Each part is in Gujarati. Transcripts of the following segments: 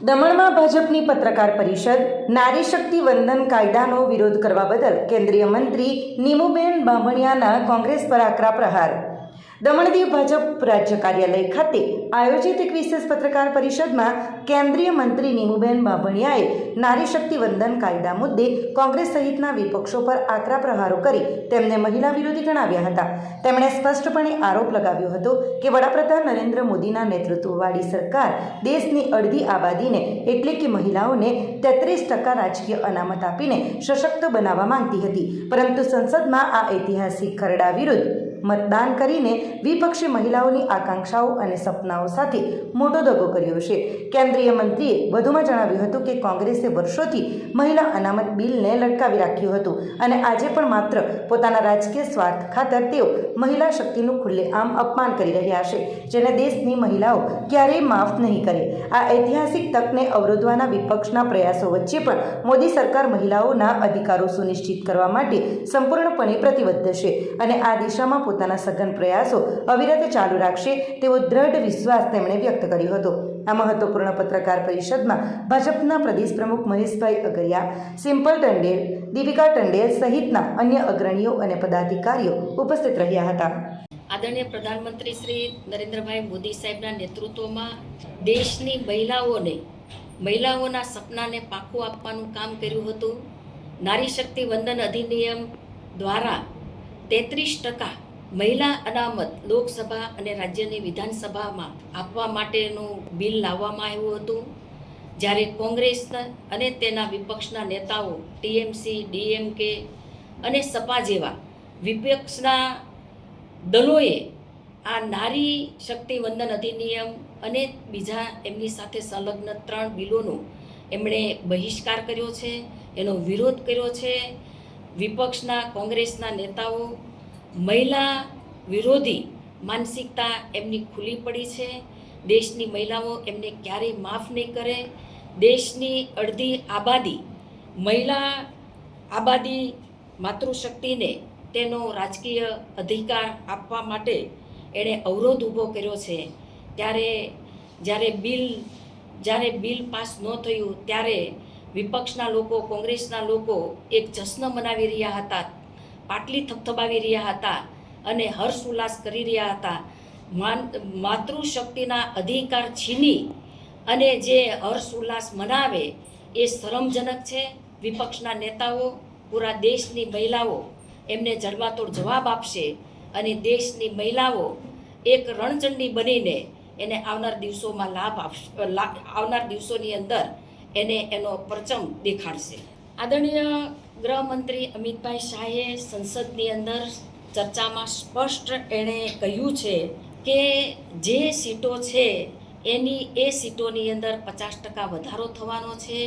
દમણમાં ભાજપની પત્રકાર પરિષદ નારી શક્તિ વંદન કાયદાનો વિરોધ કરવા બદલ કેન્દ્રીય મંત્રી નીમુબેન બાંભણિયાના કોંગ્રેસ પર આકરા પ્રહાર. દમણ દીવ ભાજપ રાજ્ય કાર્યાલય ખાતે આયોજિત એક વિશેષ પત્રકાર પરિષદમાં કેન્દ્રીય મંત્રી નીમુબેન બાંભણિયાએ નારી શક્તિ વંદન કાયદા મુદ્દે કોંગ્રેસ સહિતના વિપક્ષો પર આકરા પ્રહારો કરી તેમને મહિલા વિરોધી ગણાવ્યા હતા. તેમણે સ્પષ્ટપણે આરોપ લગાવ્યો હતો કે વડાપ્રધાન નરેન્દ્ર મોદીના નેતૃત્વવાળી સરકાર દેશની અડધી આબાદીને એટલે કે મહિલાઓને 33% રાજકીય અનામત આપીને સશક્ત બનાવવા માંગતી હતી, પરંતુ સંસદમાં આ ઐતિહાસિક ખરડા વિરુદ્ધ મતદાન કરીને વિપક્ષે મહિલાઓની આકાંક્ષાઓ અને સપનાઓ સાથે મોટો દગો કર્યો છે. કેન્દ્રીય મંત્રીએ વધુમાં જણાવ્યું હતું કે કોંગ્રેસે વર્ષોથી મહિલા અનામત બિલને લટકાવી રાખ્યું હતું અને આજે પણ માત્ર પોતાના રાજકીય સ્વાર્થ ખાતર તેઓ મહિલા શક્તિનું ખુલ્લેઆમ અપમાન કરી રહ્યા છે, જેને દેશની મહિલાઓ ક્યારેય માફ નહીં કરે. આ ઐતિહાસિક તકને અવરોધવાના વિપક્ષના પ્રયાસો વચ્ચે પણ મોદી સરકાર મહિલાઓના અધિકારો સુનિશ્ચિત કરવા માટે સંપૂર્ણપણે પ્રતિબદ્ધ છે અને આ દિશામાં પોતાના સઘન પ્રયાસો અવિરત ચાલુ રાખશે તેવો દ્રઢ વિશ્વાસ તેમણે વ્યક્ત કર્યો હતો. આ મહત્વપૂર્ણ પત્રકાર પરિષદમાં ભાજપના પ્રદેશ પ્રમુખ મહેશભાઈ અગરિયા, સિમ્પલ ટંડેલ, દીપિકા ટંડેલ સહિતના અન્ય અગ્રણીઓ અને પદાધિકારીઓ ઉપસ્થિત રહ્યા હતા. આદરણીય પ્રધાનમંત્રી શ્રી નરેન્દ્રભાઈ મોદી સાહેબના નેતૃત્વમાં દેશની મહિલાઓના સપનાને પાકું આપવાનું કામ કર્યું હતું. નારી શક્તિ વંદન અધિનિયમ દ્વારા 33% મહિલા અનામત લોકસભા અને રાજ્યની વિધાનસભામાં આપવા માટેનું બિલ લાવવામાં આવ્યું હતું. જ્યારે કોંગ્રેસ અને તેના વિપક્ષના નેતાઓ ટીએમસી, ડીએમકે અને સપા જેવા વિપક્ષના દળોએ આ નારી શક્તિ વંદન અધિનિયમ અને બીજા એમની સાથે સંલગ્ન 3 બિલોનો એમણે બહિષ્કાર કર્યો છે, એનો વિરોધ કર્યો છે. વિપક્ષના કોંગ્રેસના નેતાઓ મહિલા વિરોધી માનસિકતા એમની ખુલ્લી પડી છે. દેશની મહિલાઓ એમને ક્યારેય માફ નહીં કરે. દેશની અડધી આબાદી મહિલા આબાદી માતૃશક્તિને તેનો રાજકીય અધિકાર આપવા માટે એણે અવરોધ ઊભો કર્યો છે. જ્યારે બિલ પાસ ન થયું ત્યારે વિપક્ષના લોકો, કોંગ્રેસના લોકો એક જશ્ન મનાવી રહ્યા હતા, પાટલી થપથપાવી રહ્યા હતા અને હર્ષ ઉલ્લાસ કરી રહ્યા હતા. માતૃશક્તિના અધિકાર છીની અને જે હર્ષ ઉલ્લાસ મનાવે એ શરમજનક છે. વિપક્ષના નેતાઓ પૂરા દેશની મહિલાઓ એમને જડબાતોડ જવાબ આપશે અને દેશની મહિલાઓ એક રણચંડી બનીને એને આવનાર દિવસોમાં આવનાર દિવસોની અંદર એને એનો પરચમ દેખાડશે. આદરણીય ગૃહમંત્રી અમિતભાઈ શાહે સંસદની અંદર ચર્ચામાં સ્પષ્ટ એણે કહ્યું છે કે જે સીટો છે એ સીટોની અંદર 50% વધારો થવાનો છે.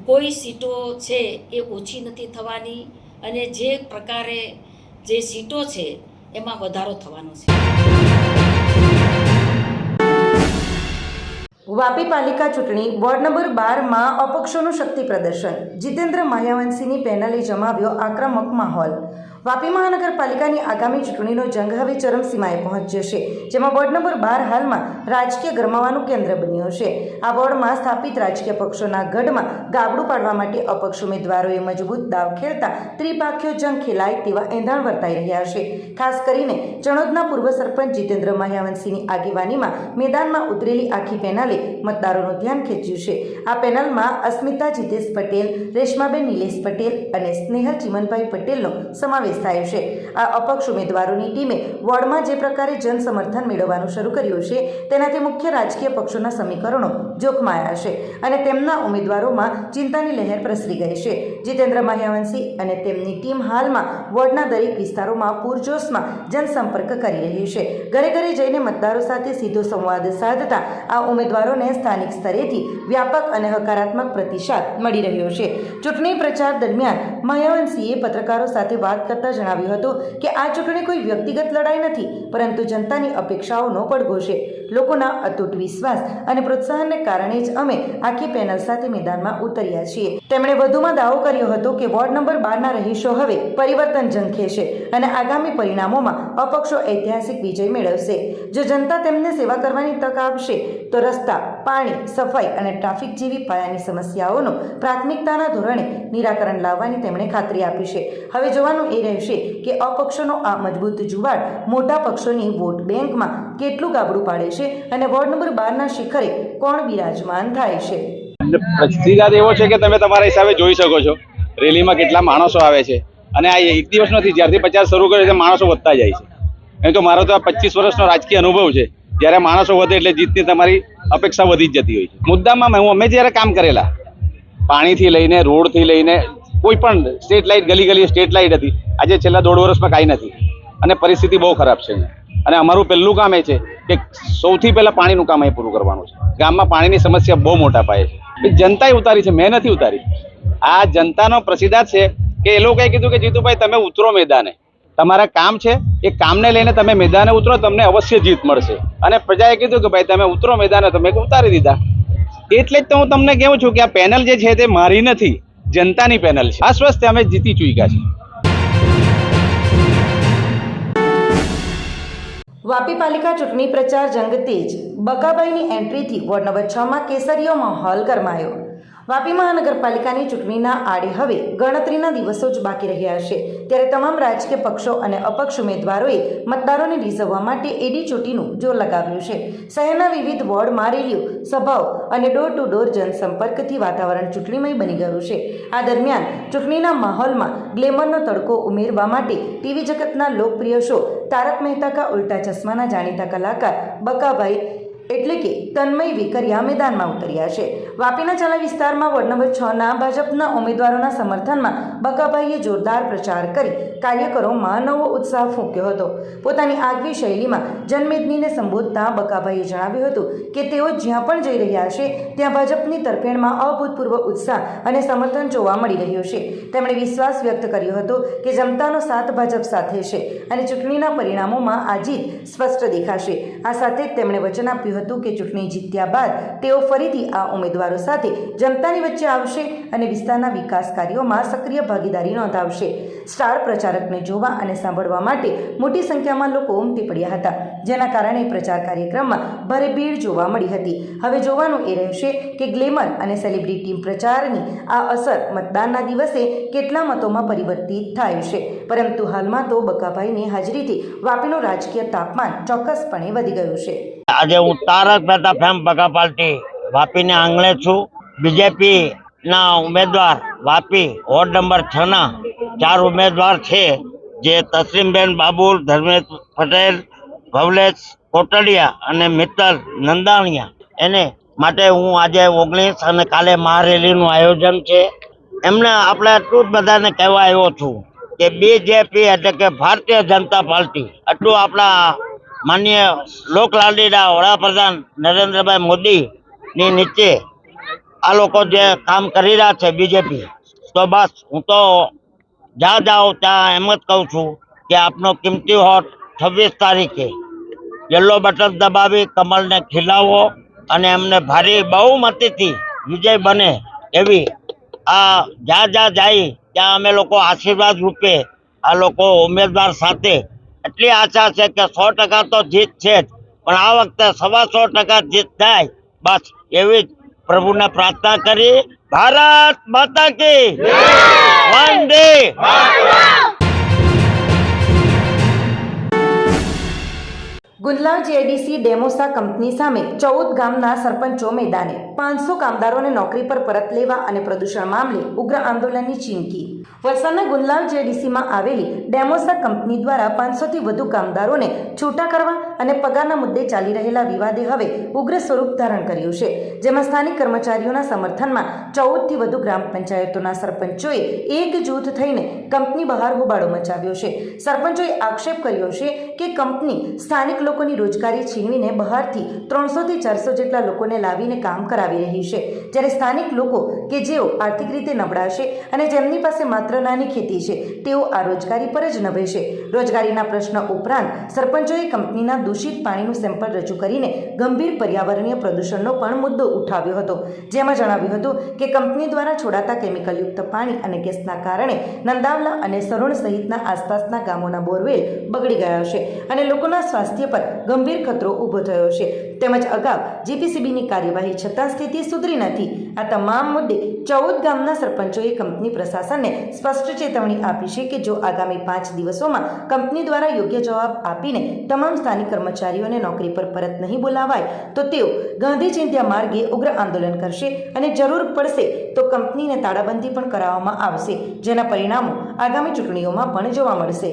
કોઈ સીટો છે એ ઓછી નથી થવાની અને જે પ્રકારે જે સીટો છે એમાં વધારો થવાનો છે. વાપી પાલિકા ચૂંટણી વોર્ડ નંબર 12માં અપક્ષોનું શક્તિ પ્રદર્શન. જીતેન્દ્ર માયાવંશીની પેનલે જમાવ્યો આક્રમક માહોલ. વાપી મહાનગરપાલિકાની આગામી ચૂંટણીનો જંગ હવે ચરમસીમાએ પહોંચ્યો છે, જેમાં વોર્ડ નંબર 12 હાલમાં રાજકીય ગરમાવાનું કેન્દ્ર બન્યો છે. આ વોર્ડમાં સ્થાપિત રાજકીય પક્ષોના ગઢમાં ગાબડું પાડવા માટે અપક્ષ ઉમેદવારોએ મજબૂત દાવ ખેલતા ત્રિપાખ્યો જંગ ખેલાય તેવા એંધાણ વર્તાઈ રહ્યા છે. ખાસ કરીને ચણોદના પૂર્વ સરપંચ જીતેન્દ્ર માયાવંશીની આગેવાનીમાં મેદાનમાં ઉતરેલી આખી પેનલે મતદારોનું ધ્યાન ખેંચ્યું છે. આ પેનલમાં અસ્મિતા જીતેશ પટેલ, રેશમાબેન નિલેશ પટેલ અને સ્નેહલ ચિમનભાઈ પટેલનો સમાવેશ થાય છે. આ અપક્ષ ઉમેદવારોની ટીમે વોર્ડમાં જે પ્રકારે જન સમર્થન મેળવવાનું શરૂ કર્યું છે તેનાથી મુખ્ય રાજકીય પક્ષોના સમીકરણો જોખમાયા છે અને તેમના ઉમેદવારોમાં ચિંતાની લહેર પ્રસરી ગઈ છે. જીતેન્દ્ર માયાવંશી અને તેમની ટીમ હાલમાં વોર્ડના દરેક વિસ્તારોમાં પૂરજોશમાં જનસંપર્ક કરી રહી છે. ઘરે ઘરે જઈને મતદારો સાથે સીધો સંવાદ સાધતા આ ઉમેદવારોને સ્થાનિક સ્તરેથી વ્યાપક અને હકારાત્મક પ્રતિસાદ મળી રહ્યો છે. ચૂંટણી પ્રચાર દરમિયાન માયાવંશીએ પત્રકારો સાથે વાત કરતા કરતા જણાવ્યું હતું કે આ ચૂંટણી કોઈ વ્યક્તિગત લડાઈ નથી, પરંતુ જનતાની અપેક્ષાઓનો પડઘો છે. લોકોના અતૂટ વિશ્વાસ અને પ્રોત્સાહનને કારણે જ અમે આખી પેનલ સાથે મેદાનમાં ઉતર્યા છીએ. તેમણે વધુમાં દાવો કર્યો હતો કે વોર્ડ નંબર 12ના રહીશો હવે પરિવર્તન ઝંખે છે અને આગામી પરિણામોમાં અપક્ષો ઐતિહાસિક વિજય મેળવશે. જો જનતા તેમને સેવા કરવાની તક આપશે તો રસ્તા, પાણી, સફાઈ અને ટ્રાફિક જેવી પાયાની સમસ્યાઓનું પ્રાથમિકતાના ધોરણે નિરાકરણ લાવવાની તેમણે ખાતરી આપી છે. હવે જોવાનું એ રહેશે કે અપક્ષોનો આ મજબૂત જુવાળ મોટા પક્ષોની વોટ બેંકમાં કેટલું ગાબડું પાડે છે અને વોર્ડ નંબર 12ના શિખરે કોણ બિરાજમાન થાય છે. પ્રતિસાદ એવો છે કે તમે તમારા હિસાબે જોઈ શકો છો રેલીમાં કેટલા માણસો આવે છે અને આ એક દિવસ નથી, જ્યારથી પ્રચાર શરૂ કર્યો છે માણસો વધતા જાય છે. એમ તો મારો તો આ 25 વર્ષનો રાજકીય અનુભવ છે. જ્યારે માણસો વધે એટલે જીતની તમારી અપેક્ષા વધી જ જતી હોય છે. મુદ્દામાં અમે જ્યારે કામ કરેલા, પાણીથી લઈને રોડથી લઈને કોઈ પણ સ્ટ્રીટ લાઇટ, ગલી સ્ટ્રીટ લાઇટ હતી. આજે છેલ્લા 1.5 વર્ષમાં કાંઈ નથી અને પરિસ્થિતિ બહુ ખરાબ છે. અને અમારું પહેલું કામ એ છે કે સૌથી પહેલાં પાણીનું કામ અહીં પૂરું કરવાનું છે. ગામમાં પાણીની સમસ્યા બહુ મોટા પાયે છે. જનતાએ ઉતારી છે, મેં નથી ઉતારી. આ જનતાનો પ્રતિસાદ છે કે એ લોકોએ કીધું કે જીતુભાઈ તમે ઉતરો મેદાને, તમારા કામ છે એ કામને લઈને તમે મેદાને ઉતરો, તમને અવશ્ય જીત મળશે. અને પ્રજાએ કીધું કે ભાઈ તમે ઉતરો મેદાને, તમે ઉતારી દીધા. એટલે જ તો હું તમને કહું છું કે આ પેનલ જે છે તે મારી નથી, જનતાની પેનલ છે. આશ્વસ્ત અમે જીતી ચૂક્યા છીએ. વાપી પાલિકા ચૂંટણી પ્રચાર જંગ તેજ. બકાભાઈની એન્ટ્રીથી વોર્ડ નંબર 6માં કેસરીયો માહોલ ગરમાયો. વાપી મહાનગરપાલિકાની ચૂંટણીના આડે હવે ગણતરીના દિવસો જ બાકી રહ્યા છે, ત્યારે તમામ રાજકીય પક્ષો અને અપક્ષ ઉમેદવારોએ મતદારોને રીઝવવા માટે એડી ચોટીનું જોર લગાવ્યું છે. શહેરના વિવિધ વોર્ડમાં રેલીઓ, સભાઓ અને ડોર ટુ ડોર જનસંપર્કથી વાતાવરણ ચૂંટણીમય બની ગયું છે. આ દરમિયાન ચૂંટણીના માહોલમાં ગ્લેમરનો તડકો ઉમેરવા માટે ટીવી જગતના લોકપ્રિય શો તારક મહેતા કા ઉલ્ટા ચશ્માના જાણીતા કલાકાર બકાભાઈ એટલે કે તન્મય વિકરિયા મેદાનમાં ઉતર્યા છે. વાપીના ચાલા વિસ્તારમાં વોર્ડ નંબર 6ના ભાજપના ઉમેદવારોના સમર્થનમાં બકાભાઈએ જોરદાર પ્રચાર કરી કાર્યકરોમાં નવો ઉત્સાહ ફૂંક્યો હતો. પોતાની આગવી શૈલીમાં જનમેદનીને સંબોધતા બકાભાઈએ જણાવ્યું હતું કે તેઓ જ્યાં પણ જઈ રહ્યા છે ત્યાં ભાજપની તરફેણમાં અભૂતપૂર્વ ઉત્સાહ અને સમર્થન જોવા મળી રહ્યું છે. તેમણે વિશ્વાસ વ્યક્ત કર્યો હતો કે જનતાનો સાથ ભાજપ સાથે છે અને ચૂંટણીના પરિણામોમાં આ જીત સ્પષ્ટ દેખાશે. આ સાથે જ તેમણે વચન આપ્યું હતું કે ચૂંટણી જીત્યા બાદ તેઓ ફરીથી આ ઉમેદવારો સાથે જનતાની વચ્ચે આવશે અને વિસ્તારના વિકાસ કાર્યોમાં સક્રિય ભાગીદારી નોંધાવશે. સ્ટાર પ્રચારકને જોવા અને સાંભળવા માટે મોટી સંખ્યામાં લોકો ઉમટી પડ્યા હતા, જેના કારણે પ્રચાર કાર્યક્રમમાં ભારે ભીડ જોવા મળી હતી. હવે જોવાનું એ રહેશે કે ગ્લેમર અને સેલિબ્રિટી પ્રચારની આ અસર મતદાનના દિવસે કેટલા મતોમાં પરિવર્તિત થાય છે. પરંતુ હાલમાં તો બકાભાઈની હાજરીથી વાપીનું રાજકીય તાપમાન ચોક્કસપણે વધી ગયું છે. આજે હું તારક મહેતા ફેમ બકા પાર્ટી વાપીને આંગણે છું. બીજેપી ના ઉમેદવાર વાપી વોર્ડ નંબર 6ના 4 ઉમેદવાર છે, જે તસલીમબેન બાબુલ, ધર્મેશ પટેલ, ભવલેશ કોટડિયા અને મિત્તલ નંદાણીયા. એને માટે હું આજે 19 અને કાલે મહારેલીનું આયોજન છે. એમને આપણે એટલું જ બધાને કહેવા આવ્યો છું કે બીજેપી એટલે કે ભારતીય જનતા પાર્ટી, એટલું આપણા માનનીય લોકલાડીલા વડાપ્રધાન નરેન્દ્રભાઈ મોદીની નીચે આ લોકો જે કામ કરી રહ્યા છે બીજેપી, તો બસ હું તો જ્યાં જાઉં ત્યાં એમ જ કહું છું કે આપનો કિંમતી વોટ 26 તારીખે યલો બટન દબાવી કમલને ખીલાવો અને એમને ભારે બહુમતીથી વિજય બને એવી આ જ્યાં જાય ત્યાં અમે લોકો આશીર્વાદ રૂપે આ લોકો ઉમેદવાર સાથે એટલી આશા છે કે 100% તો જીત છે જ, પણ આ વખતે 125% જીત થાય બસ એવી જ પ્રભુને પ્રાર્થના કરી. ભારત માતા કી વંદે. ગુંદલાવ જીઆઈડીસી ડેમોસા કંપની સામે 14 ગામના સરપંચો મેદાને. 500 કામદારોને નોકરી પર પરત લેવા અને પ્રદૂષણ મામલે ઉગ્ર આંદોલનની ચીમકી. વલસાડના ગુંદલાવ જીઆઈડીસીમાં આવેલી ડેમોસા કંપની દ્વારા 500થી વધુ કામદારોને છૂટા કરવા અને પગારના મુદ્દે ચાલી રહેલા વિવાદે હવે ઉગ્ર સ્વરૂપ ધારણ કર્યું છે, જેમાં સ્થાનિક કર્મચારીઓના સમર્થનમાં 14થી વધુ ગ્રામ પંચાયતોના સરપંચોએ એક જૂથ થઈને કંપની બહાર હોબાળો મચાવ્યો છે. સરપંચોએ આક્ષેપ કર્યો છે કે કંપની સ્થાનિક લોકોની રોજગારી છીનવીને બહારથી 300થી 400 જેટલા લોકોને લાવીને કામ કરાવી રહી છે, જ્યારે સ્થાનિક લોકો કે જેઓ આર્થિક રીતે નબળા છે અને જેમની પાસે માત્ર નાની ખેતી છે, તેઓ આ રોજગારી પર જ નભે છે. રોજગારીના પ્રશ્ન ઉપરાંત સરપંચોએ કંપનીના દૂષિત પાણીનું સેમ્પલ રજૂ કરીને ગંભીર પર્યાવરણીય પ્રદૂષણનો પણ મુદ્દો ઉઠાવ્યો હતો, જેમાં જણાવ્યું હતું કે કંપની દ્વારા છોડાતા કેમિકલયુક્ત પાણી અને ગેસના કારણે નંદાવલા અને સરોણ સહિતના આસપાસના ગામોના બોરવેલ બગડી ગયા છે અને લોકોના સ્વાસ્થ્ય પર ગંભીર ખતરો ઊભો થયો છે. તેમજ અગાઉ જીપીસીબીની કાર્યવાહી છતાં સ્થિતિ સુધરી નથી. આ તમામ મુદ્દે 14 ગામના સરપંચોએ કંપની પ્રશાસનને સ્પષ્ટ ચેતવણી આપી છે કે જો આગામી 5 દિવસોમાં કંપની દ્વારા યોગ્ય જવાબ આપીને તમામ સ્થાનિક કર્મચારીઓને નોકરી પર પરત નહીં બોલાવાય તો તેઓ ગાંધી ચિંધ્યા માર્ગે ઉગ્ર આંદોલન કરશે અને જરૂર પડશે તો કંપનીને તાળાબંધી પણ કરાવવામાં આવશે, જેના પરિણામો આગામી ચૂંટણીઓમાં પણ જોવા મળશે.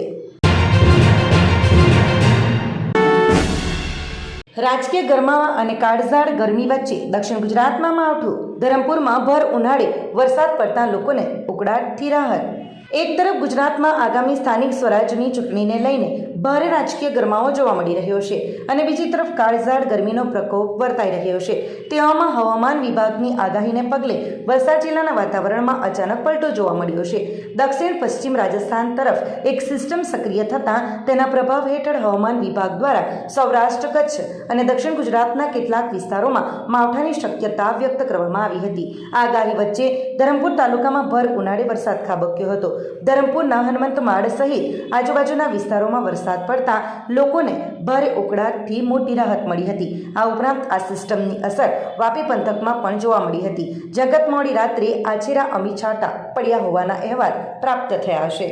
રાજકીય ગરમાવા અને કાળઝાળ ગરમી વચ્ચે દક્ષિણ ગુજરાતમાં માવઠું. ધરમપુરમાં ભર ઉનાળે વરસાદ પડતા લોકોને ઉકળાટથી રાહત. એક તરફ ગુજરાતમાં આગામી સ્થાનિક સ્વરાજની ચૂંટણીને લઈને ભારે રાજકીય ગરમાવો જોવા મળી રહ્યો છે અને બીજી તરફ કાળઝાળ ગરમીનો પ્રકોપ વર્તાઈ રહ્યો છે. તેવામાં હવામાન વિભાગની આગાહીને પગલે વલસાડ જિલ્લાના વાતાવરણમાં અચાનક પલટો જોવા મળ્યો છે. દક્ષિણ પશ્ચિમ રાજસ્થાન તરફ એક સિસ્ટમ સક્રિય થતાં તેના પ્રભાવ હેઠળ હવામાન વિભાગ દ્વારા સૌરાષ્ટ્ર, કચ્છ અને દક્ષિણ ગુજરાતના કેટલાક વિસ્તારોમાં માવઠાની શક્યતા વ્યક્ત કરવામાં આવી હતી. આ આગાહી વચ્ચે ધરમપુર તાલુકામાં ભર ઉનાળે વરસાદ ખાબક્યો હતો. ધરમપુરના હનુમંતમાળ સહિત આજુબાજુના વિસ્તારોમાં વરસાદ પડતા લોકોને ભારે ઉકળાટથી મોટી રાહત મળી હતી. આ ઉપરાંત આ સિસ્ટમની અસર વાપી પંથકમાં પણ જોવા મળી હતી. જગત મોડી રાત્રે આછેરા અમી છાંટા પડ્યા હોવાના અહેવાલ પ્રાપ્ત થયા છે.